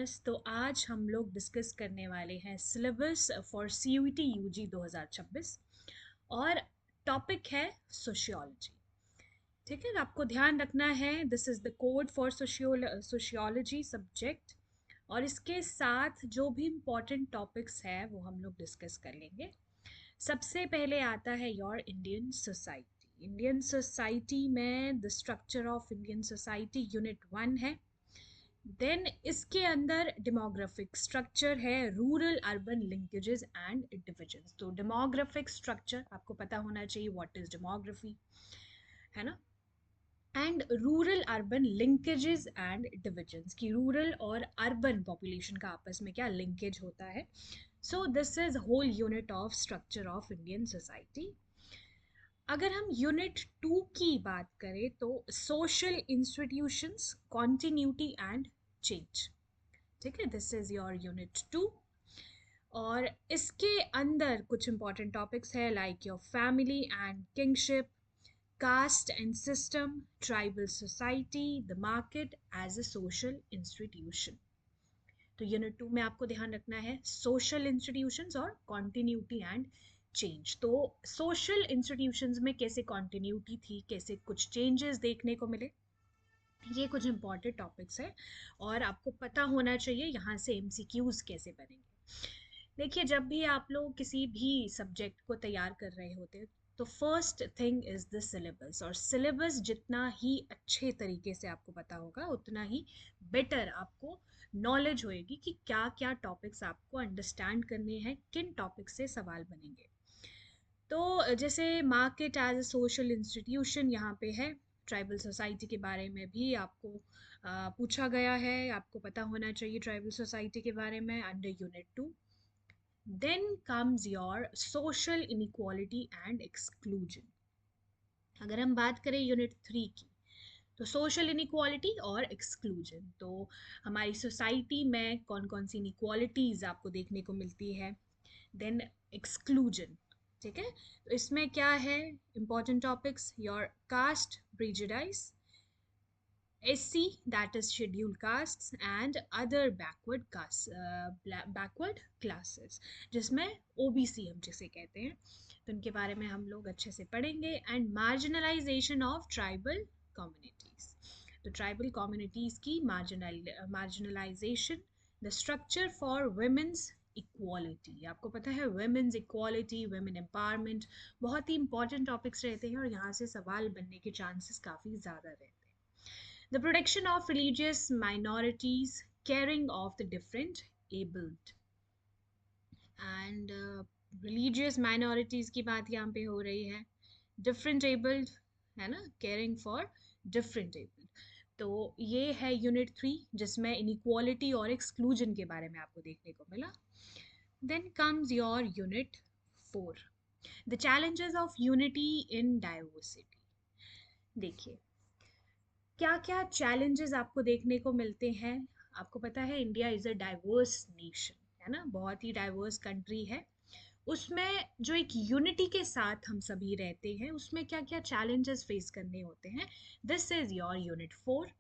तो आज हम लोग डिस्कस करने वाले हैं सिलेबस फॉर सीयूईटी यूजी 2026 और टॉपिक है सोशियोलॉजी। ठीक है, आपको ध्यान रखना है this is the code for sociology subject. और इसके साथ जो भी इम्पोर्टेंट टॉपिक्स है वो हम लोग डिस्कस कर लेंगे। सबसे पहले आता है your Indian society. Indian society में the structure of Indian society unit 1 है। देन इसके अंदर डेमोग्राफिक स्ट्रक्चर है, rural urban linkages and divisions. तो डेमोग्राफिक स्ट्रक्चर आपको पता होना चाहिए, व्हाट इज डेमोग्राफी, है ना। And rural urban linkages and divisions की रूरल और अर्बन पॉपुलेशन का आपस में क्या लिंकेज होता है। So this is whole unit of structure of Indian society. अगर हम यूनिट 2 की बात करें तो social institutions, continuity and change. ठीक है, दिस इज योर यूनिट 2। और इसके अंदर कुछ इंपॉर्टेंट टॉपिक्स है like your family and kinship, caste and system, tribal society, the market as a social institution. तो यूनिट 2 में आपको ध्यान रखना है सोशल इंस्टीट्यूशंस और कॉन्टिन्यूटी एंड चेंज। तो सोशल इंस्टीट्यूशंस में कैसे कॉन्टिन्यूटी थी, कैसे कुछ चेंजेस देखने को मिले, ये कुछ इंपॉर्टेंट टॉपिक्स है और आपको पता होना चाहिए यहाँ से एमसीक्यूज कैसे बनेंगे। देखिए, जब भी आप लोग किसी भी सब्जेक्ट को तैयार कर रहे होते हैं तो first thing is the syllabus. और सिलेबस जितना ही अच्छे तरीके से आपको पता होगा उतना ही बेटर आपको नॉलेज होएगी कि क्या क्या टॉपिक्स आपको अंडरस्टैंड करने हैं, किन टॉपिक से सवाल बनेंगे। तो जैसे market as a social institution यहाँ पे है, ट्राइबल सोसाइटी के बारे में भी आपको पूछा गया है, आपको पता होना चाहिए ट्राइबल सोसाइटी के बारे में under unit 2। Then comes your social inequality and exclusion. अगर हम बात करें यूनिट 3 की तो सोशल इनइक्वालिटी और एक्सक्लूजन। तो हमारी सोसाइटी में कौन कौन सी इनइक्वालिटीज़ आपको देखने को मिलती है। Then exclusion. ठीक है, तो इसमें क्या है important topics, your caste prejudice, SC that is scheduled castes and other backward classes, जिसमें OBC हम जिसे कहते हैं, तो इनके बारे में हम लोग अच्छे से पढ़ेंगे। And marginalisation of tribal communities. तो ट्राइबल कम्युनिटीज की marginalisation, the structure for women's equality. आपको पता है वुमेन्स इक्वालिटी, वुमेन एम्पावरमेंट बहुत ही इंपॉर्टेंट टॉपिक्स रहते हैं और यहाँ से सवाल बनने के चांसेस काफ़ी ज़्यादा रहते हैं। The protection of religious minorities, caring of the different abled and religious minorities की बात यहाँ पे हो रही है, different abled है ना, caring for different abled। तो ये है यूनिट 3 जिसमें इनइक्वालिटी और एक्सक्लूजन के बारे में आपको देखने को मिला। Then comes your unit 4, the challenges of unity in diversity. देखिए, क्या क्या चैलेंजेस आपको देखने को मिलते हैं। आपको पता है India is a diverse nation, है ना, बहुत ही डाइवर्स कंट्री है। उसमें जो एक यूनिटी के साथ हम सभी रहते हैं उसमें क्या क्या चैलेंजेस फेस करने होते हैं। This is your unit 4,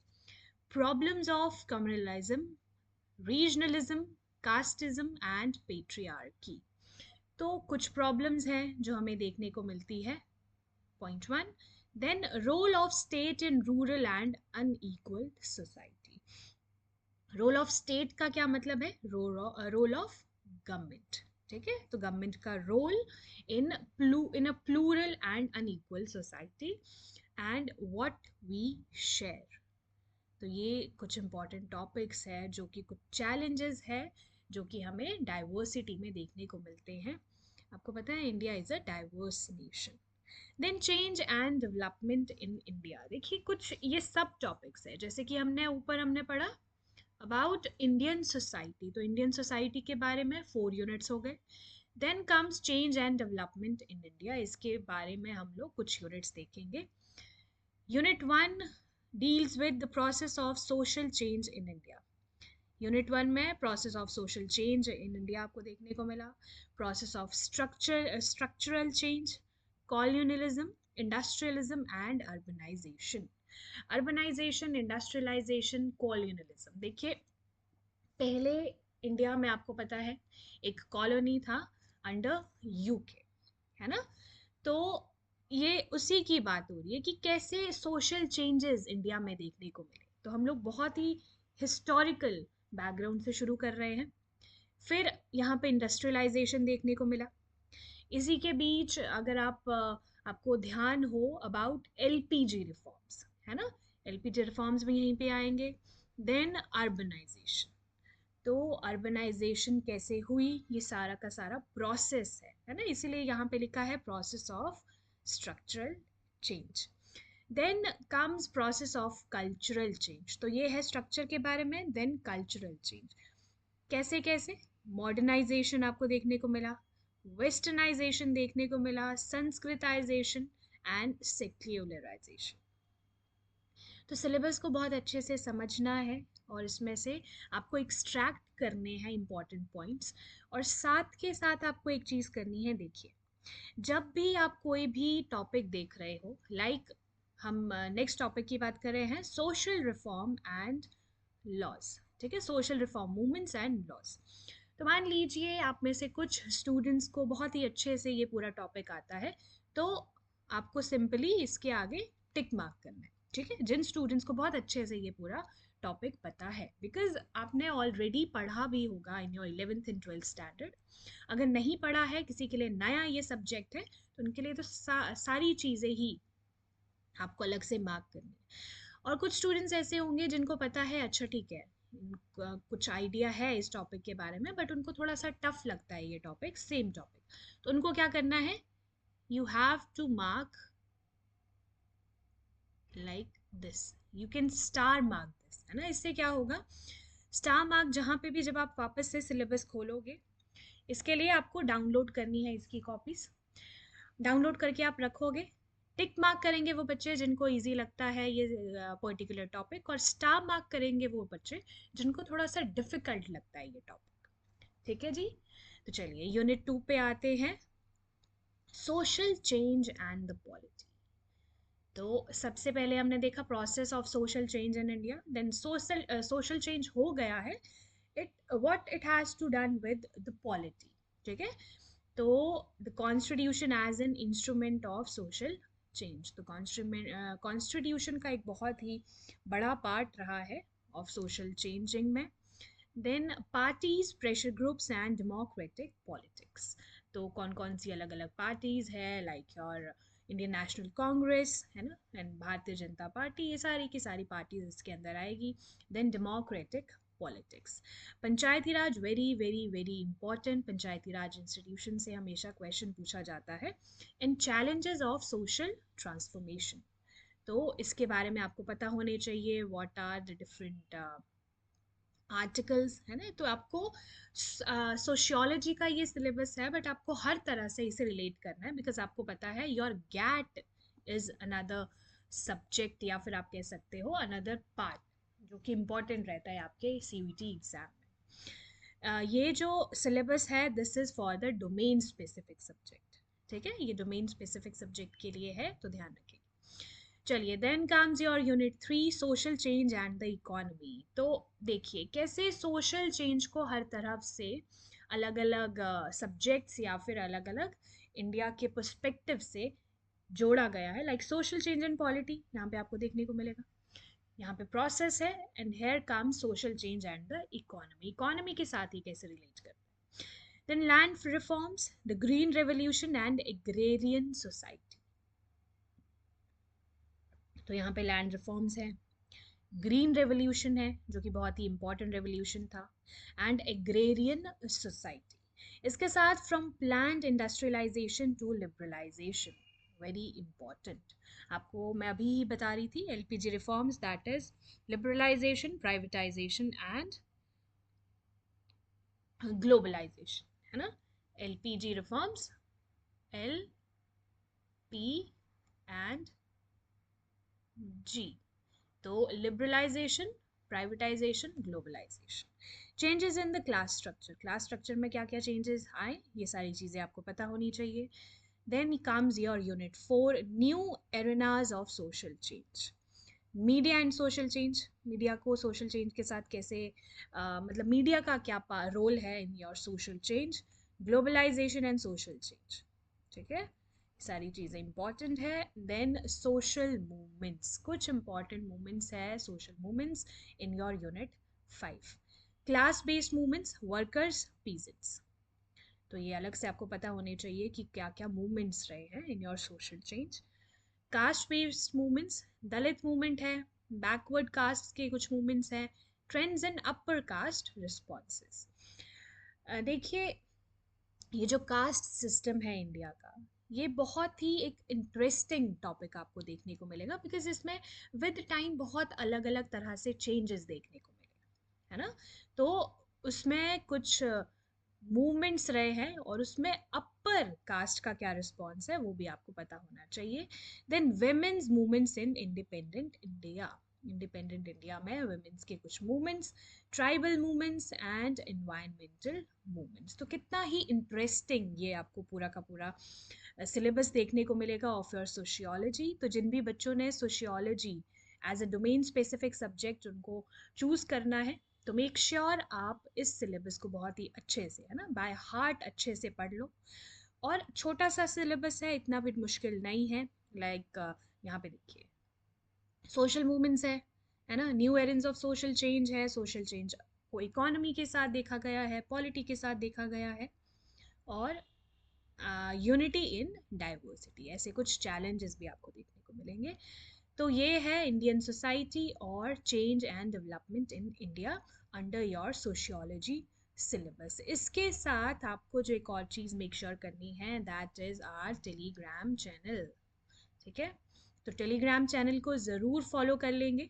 problems of communalism, regionalism, casteism and patriarchy. तो कुछ प्रॉब्लम्स हैं जो हमें देखने को मिलती है। Point 1, then role of state in rural and unequal society. Role of state का क्या मतलब है, रोल ऑफ गवर्नमेंट। ठीक है, तो गवर्नमेंट का role in a plural and unequal society and what we share. तो ये कुछ इंपॉर्टेंट टॉपिक्स है जो कि कुछ चैलेंजेस है जो कि हमें डाइवर्सिटी में देखने को मिलते हैं। आपको पता है India is a diverse nation. Then change and development in India. देखिए, कुछ ये सब टॉपिक्स है जैसे कि हमने पढ़ा अबाउट इंडियन सोसाइटी, तो इंडियन सोसाइटी के बारे में 4 यूनिट्स हो गए। Then comes change and development in India, इसके बारे में हम लोग कुछ यूनिट्स देखेंगे। Unit 1 deals with the process of social change in India. Unit 1 में process of social change in India आपको देखने को मिला। Process of structural change, colonialism, industrialism and urbanisation. Urbanisation, industrialisation, colonialism. देखिए, पहले इंडिया में आपको पता है एक कॉलोनी था अंडर यूके, है ना। तो ये उसी की बात हो रही है कि कैसे सोशल चेंजेस इंडिया में देखने को मिले। तो हम लोग बहुत ही हिस्टोरिकल बैकग्राउंड से शुरू कर रहे हैं। फिर यहाँ पे इंडस्ट्रियलाइजेशन देखने को मिला। इसी के बीच अगर आपको ध्यान हो अबाउट एलपीजी रिफॉर्म्स, है ना, एलपीजी रिफॉर्म्स भी यहीं पे आएंगे। देन अर्बनाइजेशन, तो अर्बनाइजेशन कैसे हुई, ये सारा का सारा प्रोसेस है ना, इसीलिए यहाँ पे लिखा है process of structural change. Then comes process of cultural change, तो ये है स्ट्रक्चर के बारे में। देन कल्चरल चेंज कैसे कैसे, मॉडर्नाइजेशन आपको देखने को मिला, वेस्टर्नाइजेशन देखने को मिला, संस्कृताइजेशन एंड सेक्युलराइजेशन। तो सिलेबस को बहुत अच्छे से समझना है और इसमें से आपको एक्सट्रैक्ट करने हैं इंपॉर्टेंट पॉइंट्स। और साथ के साथ आपको एक चीज़ करनी है, देखिए जब भी आप कोई भी टॉपिक देख रहे हो, लाइक हम नेक्स्ट टॉपिक की बात कर रहे हैं सोशल रिफॉर्म एंड लॉज, ठीक है, social reform movements and laws. तो मान लीजिए आप में से कुछ स्टूडेंट्स को बहुत ही अच्छे से ये पूरा टॉपिक आता है, तो आपको सिंपली इसके आगे टिक मार्क करना है, ठीक है, जिन स्टूडेंट्स को बहुत अच्छे से ये पूरा टॉपिक पता है, बिकॉज आपने ऑलरेडी पढ़ा भी होगा in your 11th and 12th standard. अगर नहीं पढ़ा है, किसी के लिए नया ये सब्जेक्ट है, तो उनके लिए तो सारी चीज़ें ही आपको अलग से मार्क करनी है। और कुछ स्टूडेंट्स ऐसे होंगे जिनको पता है, अच्छा ठीक है, कुछ आइडिया है इस टॉपिक के बारे में, बट उनको थोड़ा सा टफ लगता है ये टॉपिक, सेम टॉपिक। तो उनको क्या करना है, you have to mark like this, you can star mark this, है ना। इससे क्या होगा, स्टार मार्क जहाँ पे भी जब आप वापस से सिलेबस खोलोगे, इसके लिए आपको डाउनलोड करनी है इसकी कॉपीज। डाउनलोड करके आप रखोगे, टिक मार्क करेंगे वो बच्चे जिनको इजी लगता है ये पर्टिकुलर टॉपिक, और स्टार मार्क करेंगे वो बच्चे जिनको थोड़ा सा डिफिकल्ट लगता है ये टॉपिक, ठीक है जी। तो चलिए यूनिट 2 पे आते हैं, social change and the polity. तो सबसे पहले हमने देखा process of social change in India, then social change हो गया है, it what it has to done with the polity, ठीक है। तो the constitution as an instrument of social change, तो कॉन्स्टिट्यूशन का एक बहुत ही बड़ा पार्ट रहा है ऑफ सोशल चेंजिंग में। Then parties, pressure groups and democratic politics, तो कौन कौन सी अलग अलग पार्टीज है, like your Indian national Congress, है ना, एंड भारतीय जनता पार्टी, ये सारी की सारी पार्टीज इसके अंदर आएगी। Then democratic politics, panchayati raj, very very very important, panchayati raj institution से हमेशा क्वेश्चन पूछा जाता है। And challenges of social transformation, तो इसके बारे में आपको पता होने चाहिए, what are the different articles, है ना। तो आपको सोशियोलॉजी का ये सिलेबस है, बट आपको हर तरह से इसे रिलेट करना है, बिकॉज आपको पता है your GAT is another subject, या फिर आप कह सकते हो अनदर पार्ट, जो कि इम्पॉर्टेंट रहता है आपके सीयूईटी एग्जाम में। ये जो सिलेबस है, this is for the domain specific subject, ठीक है, ये डोमेन स्पेसिफिक सब्जेक्ट के लिए है, तो ध्यान रखें। चलिए then comes your unit 3, social change and the economy. तो देखिए कैसे सोशल चेंज को हर तरफ से अलग अलग सब्जेक्ट्स या फिर अलग अलग इंडिया के पर्सपेक्टिव से जोड़ा गया है, like social change and polity यहाँ पे आपको देखने को मिलेगा, यहाँ पे प्रोसेस है, and here come social change and the economy, economy के साथ ही कैसे रिलेट करते हैं। Then land reforms, the green revolution and agrarian society, तो यहाँ पे लैंड रिफॉर्म्स है, ग्रीन रेवोल्यूशन है जो कि बहुत ही इंपॉर्टेंट रेवोल्यूशन था, एंड एग्रेरियन सोसाइटी। इसके साथ from planned industrialisation to liberalisation, very important, आपको मैं अभी ही बता रही थी, LPG reforms, that is liberalisation, privatisation and globalisation, है ना। LPG reforms, L P and G, तो liberalisation, privatisation, globalisation. Changes in the class structure, class structure में क्या क्या चेंजेस आए, ये सारी चीज़ें आपको पता होनी चाहिए। Then comes your unit 4, new arenas of social change, media and social change, media को सोशल चेंज के साथ कैसे मतलब मीडिया का क्या रोल है in your social change, globalisation and social change, ठीक है, सारी चीज़ें इंपॉर्टेंट है। देन सोशल मूवमेंट्स, कुछ इंपॉर्टेंट मूवमेंट्स है, social movements in your unit 5, class based movements, workers, peasants. तो ये अलग से आपको पता होने चाहिए कि क्या क्या मूवमेंट्स रहे हैं इन your social change. Caste based movements, Dalit movement है, बैकवर्ड कास्ट के कुछ मूवमेंट्स हैं, trends in upper caste responses. देखिए, ये जो कास्ट सिस्टम है इंडिया का, ये बहुत ही एक इंटरेस्टिंग टॉपिक आपको देखने को मिलेगा, बिकॉज इसमें विद टाइम बहुत अलग अलग तरह से चेंजेस देखने को मिलेगा, है ना। तो उसमें कुछ मूवमेंट्स रहे हैं और उसमें अपर कास्ट का क्या रिस्पॉन्स है वो भी आपको पता होना चाहिए। Then women's movements in independent India, independent India में वेमेन्स के कुछ movements, tribal movements and environmental movements. तो कितना ही इंटरेस्टिंग ये आपको पूरा का पूरा सिलेबस देखने को मिलेगा ऑफ योर सोशियोलॉजी। तो जिन भी बच्चों ने sociology as a domain specific subject उनको चूज़ करना है, तो मेक श्योर आप इस सिलेबस को बहुत ही अच्छे से, है ना, बाय हार्ट अच्छे से पढ़ लो। और छोटा सा सिलेबस है, इतना भी मुश्किल नहीं है। लाइक यहाँ पे देखिए, सोशल मूवमेंट्स है ना, new arenes of social change है, सोशल चेंज को इकोनॉमी के साथ देखा गया है, पॉलिटी के साथ देखा गया है, और यूनिटी इन डाइवर्सिटी, ऐसे कुछ चैलेंजेस भी आपको देखने को मिलेंगे। तो ये है इंडियन सोसाइटी और change and development in India under your sociology syllabus. इसके साथ आपको जो एक और चीज़ मेक श्योर करनी है, that is our Telegram channel, ठीक है। तो टेलीग्राम चैनल को ज़रूर फॉलो कर लेंगे।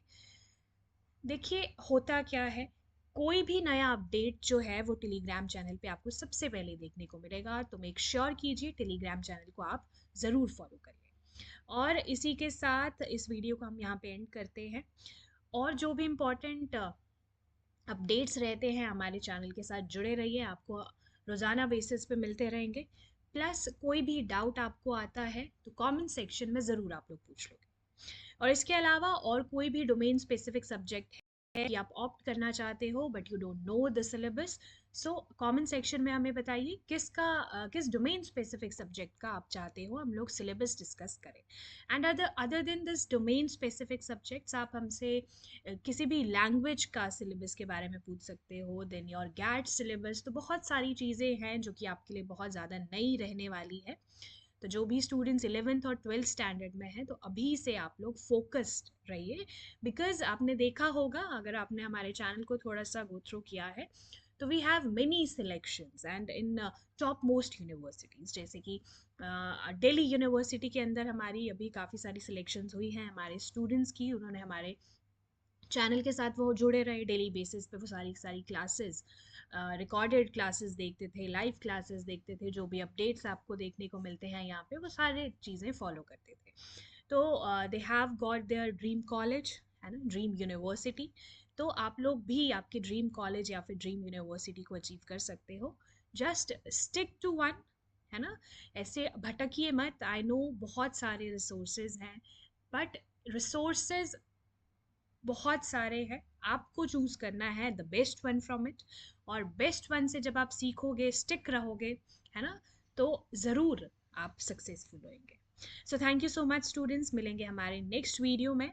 देखिए, होता क्या है, कोई भी नया अपडेट जो है वो टेलीग्राम चैनल पे आपको सबसे पहले देखने को मिलेगा, तो मेक श्योर कीजिए टेलीग्राम चैनल को आप ज़रूर फॉलो करिए। और इसी के साथ इस वीडियो को हम यहाँ पे एंड करते हैं। और जो भी इम्पोर्टेंट अपडेट्स रहते हैं हमारे चैनल के साथ जुड़े रहिए, आपको रोज़ाना बेसिस पे मिलते रहेंगे। प्लस कोई भी डाउट आपको आता है तो कमेंट सेक्शन में ज़रूर आप लोग पूछ लोगे। और इसके अलावा और कोई भी डोमेन स्पेसिफिक सब्जेक्ट है कि आप ऑप्ट करना चाहते हो but you don't know the syllabus, so comment section में हमें बताइए किस डोमेन स्पेसिफिक सब्जेक्ट का आप चाहते हो हम लोग सिलेबस डिस्कस करें। And other than this domain specific subjects, आप हमसे किसी भी लैंग्वेज का सिलेबस के बारे में पूछ सकते हो, देन योर गैट सिलेबस। तो बहुत सारी चीज़ें हैं जो कि आपके लिए बहुत ज़्यादा नई रहने वाली है। तो जो भी स्टूडेंट्स 11th और 12th स्टैंडर्ड में हैं, तो अभी से आप लोग फोकस्ड रहिए, बिकॉज आपने देखा होगा, अगर आपने हमारे चैनल को थोड़ा सा गो थ्रू किया है, तो we have many selections and in top most universities, जैसे कि दिल्ली यूनिवर्सिटी के अंदर हमारी अभी काफ़ी सारी सिलेक्शंस हुई हैं हमारे स्टूडेंट्स की। उन्होंने हमारे चैनल के साथ वो जुड़े रहे, डेली बेसिस पे वो सारी सारी क्लासेस, रिकॉर्डेड क्लासेस देखते थे, लाइव क्लासेस देखते थे, जो भी अपडेट्स आपको देखने को मिलते हैं यहाँ पे वो सारे चीज़ें फॉलो करते थे। तो they have got their dream college, है ना, ड्रीम यूनिवर्सिटी। तो आप लोग भी आपके ड्रीम कॉलेज या फिर ड्रीम यूनिवर्सिटी को अचीव कर सकते हो। जस्ट स्टिक टू वन, है ना, ऐसे भटकिए मत। आई नो बहुत सारे रिसोर्सेज हैं, बट रिसोर्सेज बहुत सारे हैं, आपको चूज करना है the best one from it. और बेस्ट वन से जब आप सीखोगे, स्टिक रहोगे, है ना, तो ज़रूर आप सक्सेसफुल होंगे। So thank you so much students, मिलेंगे हमारे नेक्स्ट वीडियो में।